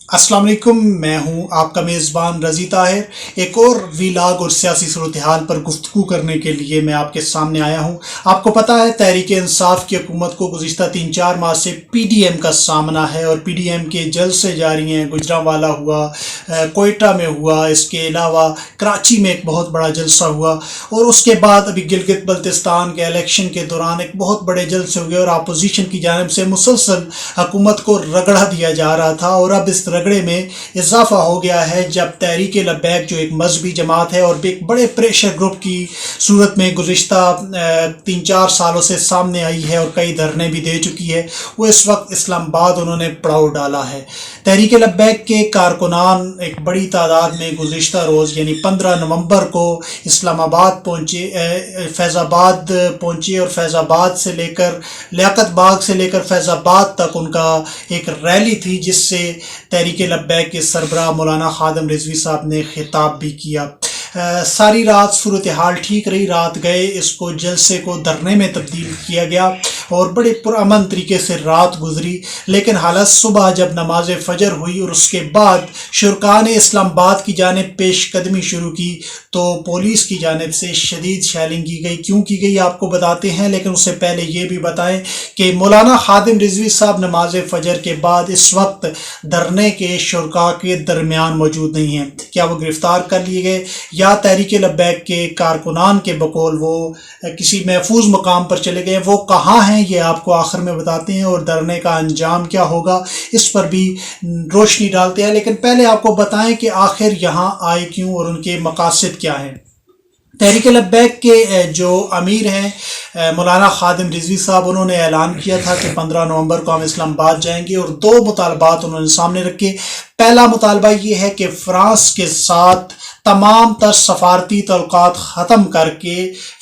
अस्सलाम वालेकुम, मैं हूं आपका मेज़बान रज़ी ताहिर। एक और वीलाग और सियासी सूरत-ए-हाल पर गुफ्तगू करने के लिए मैं आपके सामने आया हूं। आपको पता है तहरीक-ए-इंसाफ की हुकूमत को गुज़िश्ता 3-4 माह से पीडीएम का सामना है और पीडीएम के जलसे जारी हैं। गुजरांवाला हुआ, कोयटा में हुआ, इसके अलावा कराची में एक बहुत बड़ा जलसा हुआ और उसके बाद अभी गिलगित बल्तिस्तान के इलेक्शन के दौरान एक बहुत बड़े जलसे हुए और अपोजिशन की जानिब से मुसलसल हुकूमत को रगड़ा दिया जा रहा था। और अब इस रगड़े में इजाफा हो गया है जब तहरीक लब्बैक जो एक मजहबी जमात है और एक बड़े प्रेशर ग्रुप की सूरत में गुज़िश्ता 3-4 सालों से सामने आई है और कई धरने भी दे चुकी है, वो इस वक्त इस्लामाबाद उन्होंने पड़ाव डाला है। तहरीक लब्बैक के कारकुनान एक बड़ी तादाद में गुज़िश्ता रोज़ यानी 15 नवंबर को इस्लामाबाद पहुँचे, फैज़ाबाद पहुँचे और फैज़ाबाद से लेकर लियाकत बाग से लेकर फैज़ाबाद तक उनका एक रैली थी जिससे तहरीक लब्बैक के सरबराह मौलाना खादिम रिजवी साहब ने खिताब भी किया। सारी रात सूरत हाल ठीक रही, रात गए इसको जलसे को धरने में तब्दील किया गया और बड़े पुरअमन तरीके से रात गुजरी। लेकिन हालत सुबह जब नमाज फजर हुई और उसके बाद शुरका ने इस्लामाबाद की जानिब पेश कदमी शुरू की तो पुलिस की जानिब से शदीद शैलिंग की गई। क्यों की गई आपको बताते हैं, लेकिन उससे पहले ये भी बताएं कि मौलाना खादिम रिजवी साहब नमाज फजर के बाद इस वक्त धरने के शुरका के दरमियान मौजूद नहीं हैं। क्या वो गिरफ्तार कर लिए गए या तहरीक लब्बैक के कारकुनान के बकौल वो किसी महफूज मकाम पर चले गए? वो कहाँ हैं ये आपको आखिर में बताते हैं और धरने का अंजाम क्या होगा इस पर भी रोशनी डालते हैं। लेकिन पहले आपको बताएं कि आखिर यहाँ आए क्यों और उनके मकासद क्या हैं। तहरीक लब्बैक के जो अमीर हैं मौलाना खादिम रिजवी साहब, उन्होंने ऐलान किया था कि 15 नवंबर को हम इस्लामाबाद जाएंगे और 2 मुतालबात उन्होंने सामने रखे। पहला मुतालबा ये है कि फ्रांस के साथ तमाम तर सफारती तल्लुकात ख़त्म करके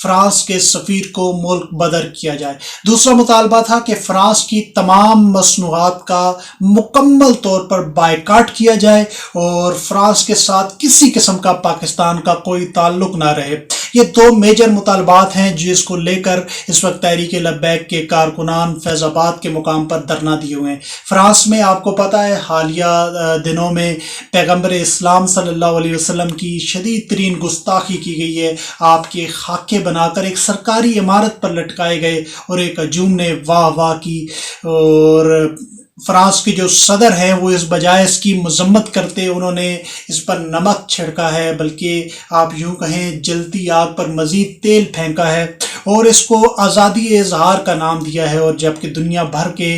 फ्रांस के सफ़ीर को मुल्क बदर किया जाए। दूसरा मुतालबा था कि फ्रांस की तमाम मसनूआत का मुकम्मल तौर पर बायकाट किया जाए और फ्रांस के साथ किसी किस्म का पाकिस्तान का कोई ताल्लुक ना रहे। ये 2 मेजर मुतालबात हैं जिसको लेकर इस वक्त तहरीक लब्बैक के कारकुनान फैज़ाबाद के मुकाम पर धरना दिए हुए हैं। फ्रांस में आपको पता है हालिया दिनों में पैगम्बर इस्लाम सल्लल्लाहु अलैहि वसल्लम की शदीद तरीन गुस्ताखी की गई है। आपके खाके बनाकर एक सरकारी इमारत पर लटकाए गए और एक हजूम ने वाह वाह की और फ्रांस के जो सदर हैं वो इस बजाय इसकी मजम्मत करते उन्होंने इस पर नमक छिड़का है, बल्कि आप यूँ कहें जलती आग पर मज़ीद तेल फेंका है और इसको आज़ादी इजहार का नाम दिया है। और जबकि दुनिया भर के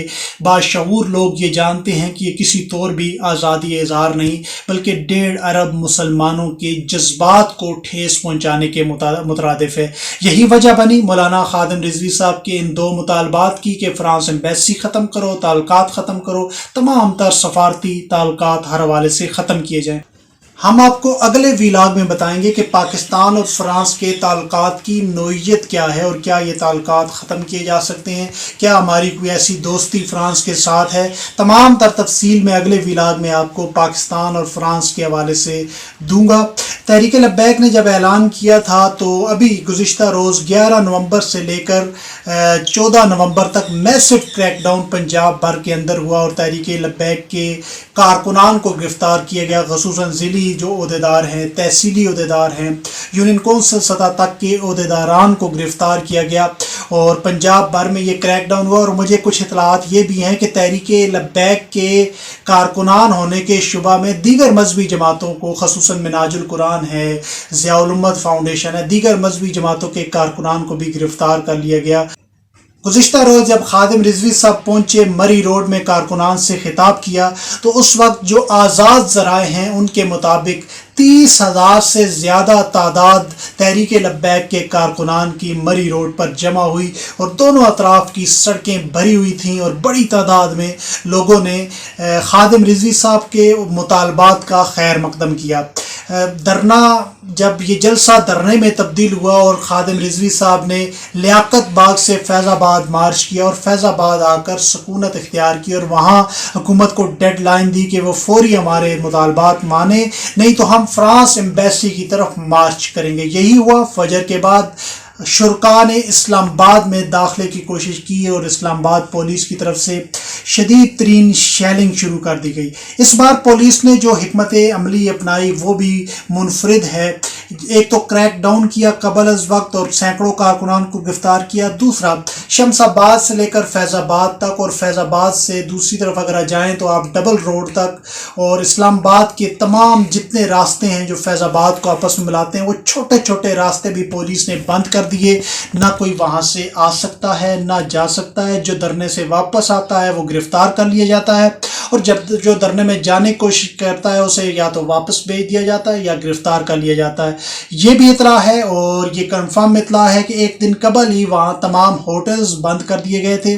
बाशऊर लोग ये जानते हैं कि ये किसी तौर भी आज़ादी इजहार नहीं बल्कि 1.5 अरब मुसलमानों के जज्बात को ठेस पहुँचाने के मुतरादिफ है। यही वजह बनी मौलाना खादिम रिजवी साहब के इन 2 मुतालबात की कि फ़्रांस एम्बेसी ख़त्म करो, ताल्लुकात ख़त्म करो, तमाम तर सफारती ताल्लुकात हर हवाले से ख़त्म किए जाएँ। हम आपको अगले वीलाग में बताएंगे कि पाकिस्तान और फ्रांस के ताल्लुकात की नोयत क्या है और क्या ये ताल्लुकात ख़त्म किए जा सकते हैं, क्या हमारी कोई ऐसी दोस्ती फ्रांस के साथ है। तमाम तर तफसील में अगले वीलाग में आपको पाकिस्तान और फ्रांस के हवाले से दूंगा। तहरीक लब्बैक ने जब ऐलान किया था तो अभी गुज़िश्ता रोज़ 11 नवंबर से लेकर 14 नवंबर तक मैसिव क्रैकडाउन पंजाब भर के अंदर हुआ और तहरीक लब्बैक के कारकुनान को गिरफ्तार किया गया। ख़ुसूसन ज़िली जो ओहदेदार हैं, तहसीली ओहदेदार हैं, यूनियन कौंसिल सतह तक के ओहदेदारान को गिरफ्तार किया गया और पंजाब भर में ये क्रैकडाउन हुआ। और मुझे कुछ इतलात ये भी हैं कि तहरीक लब्बैक के कारकुनान होने के शुबा में दीगर मजहबी जमातों को, ख़ुसूसन मिनाजुल कुरान है, ज़ियाउल उम्मत फाउंडेशन है, दीगर मजहबी जमातों के कारकुनान को भी गिरफ्तार कर लिया गया। गुज़िश्ता रोज़ जब खादिम रिजवी साहब पहुँचे, मरी रोड में कारकुनान से खिताब किया तो उस वक्त जो आज़ाद ज़राए हैं उनके मुताबिक 30,000 से ज़्यादा तादाद तहरीक लब्बैक के कारकुनान की मरी रोड पर जमा हुई और दोनों अतराफ़ की सड़कें भरी हुई थीं और बड़ी तादाद में लोगों ने खादिम रिजवी साहब के मुतालबात का खैर मकदम किया। धरना जब ये जलसा धरने में तब्दील हुआ और खादिम रिजवी साहब ने लियाकत बाग से फैज़ाबाद मार्च किया और फैज़ाबाद आकर सकूनत इख्तियार की और वहाँ हुकूमत को डेड लाइन दी कि वो फौरी हमारे मुतालबात माने, नहीं तो हम फ्रांस एम्बेसी की तरफ मार्च करेंगे। यही हुआ। फजर के बाद شرکا نے اسلام آباد میں داخلے کی کوشش کی اور اسلام آباد پولیس کی طرف سے شدید ترین شیلنگ شروع کر دی گئی۔ اس بار پولیس نے جو حکمت عملی اپنائی وہ بھی منفرد ہے۔ ایک تو کریک ڈاؤن کیا قبل از وقت اور سینکڑوں کارکنان کو گرفتار کیا۔ دوسرا شمس آباد سے لے کر فیض آباد تک اور فیض آباد سے دوسری طرف اگر جائیں تو آپ ڈبل روڈ تک اور اسلام آباد کے تمام جتنے راستے ہیں جو فیض آباد کو آپس میں ملاتے ہیں وہ چھوٹے چھوٹے راستے بھی پولیس نے بند کر دیے۔ نہ کوئی وہاں سے آ سکتا ہے نہ جا سکتا ہے۔ جو دھرنے سے واپس آتا ہے وہ گرفتار کر لیا جاتا ہے اور جو دھرنے میں جانے کی کوشش کرتا ہے اسے یا تو واپس بھیج دیا جاتا ہے یا گرفتار کر لیا جاتا ہے۔ یہ بھی اطلاع ہے اور یہ کنفرم اطلاع ہے کہ ایک دن قبل ہی وہاں تمام ہوٹلز بند کر دیے گئے تھے۔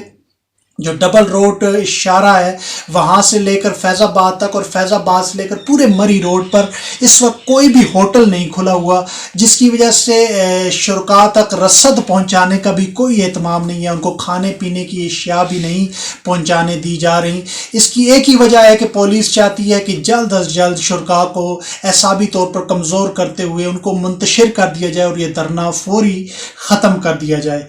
جو ڈبل روڈ اشارہ ہے وہاں سے لے کر فیض آباد تک اور فیض آباد سے لے کر پورے مری روڈ پر اس وقت کوئی بھی ہوٹل نہیں کھلا ہوا، جس کی وجہ سے شرکاء تک رسد پہنچانے کا بھی کوئی اہتمام نہیں ہے۔ ان کو کھانے پینے کی اشیاء بھی نہیں پہنچانے دی جا رہی۔ اس کی ایک ہی وجہ ہے کہ پولیس چاہتی ہے کہ جلد از جلد شرکاء کو اعصابی طور پر کمزور کرتے ہوئے ان کو منتشر کر دیا جائے اور یہ دھرنا فوری ختم کر دیا جائے۔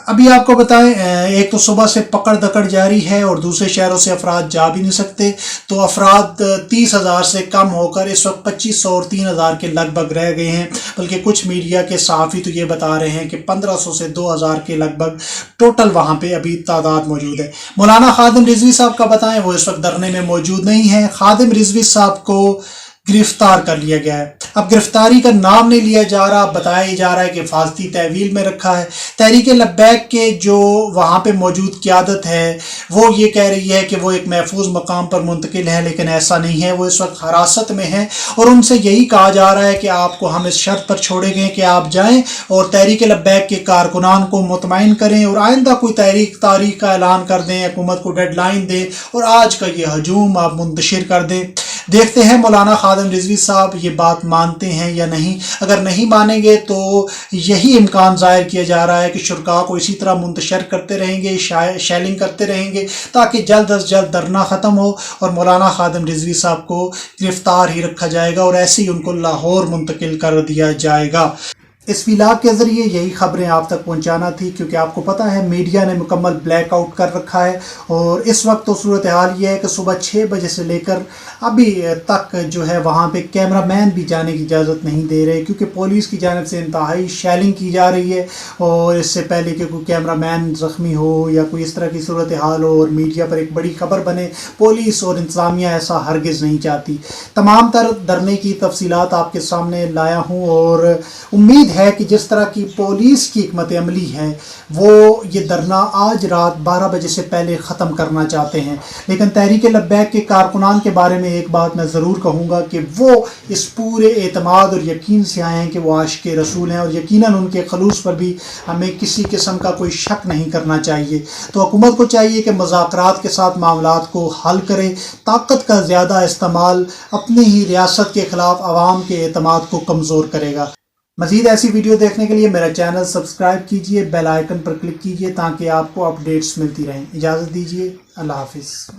ابھی آپ کو بتائیں ایک تو صبح سے پکڑ دکڑ جاری ہے اور دوسرے شہروں سے افراد جا بھی نہیں سکتے، تو افراد 30,000 سے کم ہو کر اس وقت 2,500 اور 3,000 کے لگ بھگ رہ گئے ہیں، بلکہ کچھ میڈیا کے صحافی تو یہ بتا رہے ہیں کہ 1,500 سے 2,000 کے لگ بھگ ٹوٹل وہاں پہ ابھی تعداد موجود ہے۔ مولانا خادم رضوی صاحب کا بتائیں، وہ اس وقت دھرنے میں موجود نہیں ہیں۔ خادم رضوی صاحب کو گرفتار کر لیا گیا ہے۔ اب گرفتاری کا نام نہیں لیا جا رہا، بتایا جا رہا ہے کہ حفاظتی تحویل میں رکھا ہے۔ تحریک لبیک کے جو وہاں پہ موجود قیادت ہے وہ یہ کہہ رہی ہے کہ وہ ایک محفوظ مقام پر منتقل ہے، لیکن ایسا نہیں ہے۔ وہ اس وقت حراست میں ہیں اور ان سے یہی کہا جا رہا ہے کہ آپ کو ہم اس شرط پر چھوڑے گئے کہ آپ جائیں اور تحریک لبیک کے کارکنان کو مطمئن کریں اور آئندہ کوئی تاریخ کا اعلان کر دیں، حکومت کو ڈیڈ لائن دیں اور آج کا یہ ہجوم آپ منتشر کر دیں۔ دیکھتے ہیں مولانا خادم رضوی صاحب یہ بات مانتے ہیں یا نہیں۔ اگر نہیں مانیں گے تو یہی امکان ظاہر کیا جا رہا ہے کہ شرکاء کو اسی طرح منتشر کرتے رہیں گے، شیلنگ کرتے رہیں گے تاکہ جلد از جلد دھرنا ختم ہو اور مولانا خادم رضوی صاحب کو گرفتار ہی رکھا جائے گا اور ایسے ہی ان کو لاہور منتقل کر دیا جائے گا۔ اس ولاگ کے ذریعے یہی خبریں آپ تک پہنچانا تھی، کیونکہ آپ کو پتہ ہے میڈیا نے مکمل بلیک آؤٹ کر رکھا ہے اور اس وقت تو صورتحال یہ ہے کہ صبح 6 بجے سے لے کر ابھی تک جو ہے وہاں پہ کیمرہ مین بھی جانے کی اجازت نہیں دے رہے، کیونکہ پولیس کی جانب سے انتہائی شیلنگ کی جا رہی ہے اور اس سے پہلے کہ کوئی کیمرہ مین زخمی ہو یا کوئی اس طرح کی صورتحال ہو اور میڈیا پر ایک بڑی خبر بنے، پولیس اور انتظامیہ ایسا ہرگز نہیں چاہتی۔ تمام تر دھرنے کی تفصیلات آپ کے سامنے لایا ہوں اور امید ہے کہ جس طرح کی پولیس کی حکمت عملی ہے وہ یہ دھرنا آج رات 12 بجے سے پہلے ختم کرنا چاہتے ہیں، لیکن تحریک لبیک کے کارکنان کے بارے میں ایک بات میں ضرور کہوں گا کہ وہ اس پورے اعتماد اور یقین سے آئے ہیں کہ وہ عاشق رسول ہیں اور یقیناً ان کے خلوص پر بھی ہمیں کسی قسم کا کوئی شک نہیں کرنا چاہیے۔ تو حکومت کو چاہیے کہ مذاکرات کے ساتھ معاملات کو حل کرے۔ طاقت کا زیادہ استعمال اپنی ہی ریاست کے خلاف عوام کے اعتماد کو کمزور کرے گا۔ مزید ایسی ویڈیو دیکھنے کے لیے میرا چینل سبسکرائب کیجئے، بیل آئیکن پر کلک کیجئے تاکہ آپ کو اپڈیٹس ملتی رہیں۔ اجازت دیجئے، اللہ حافظ۔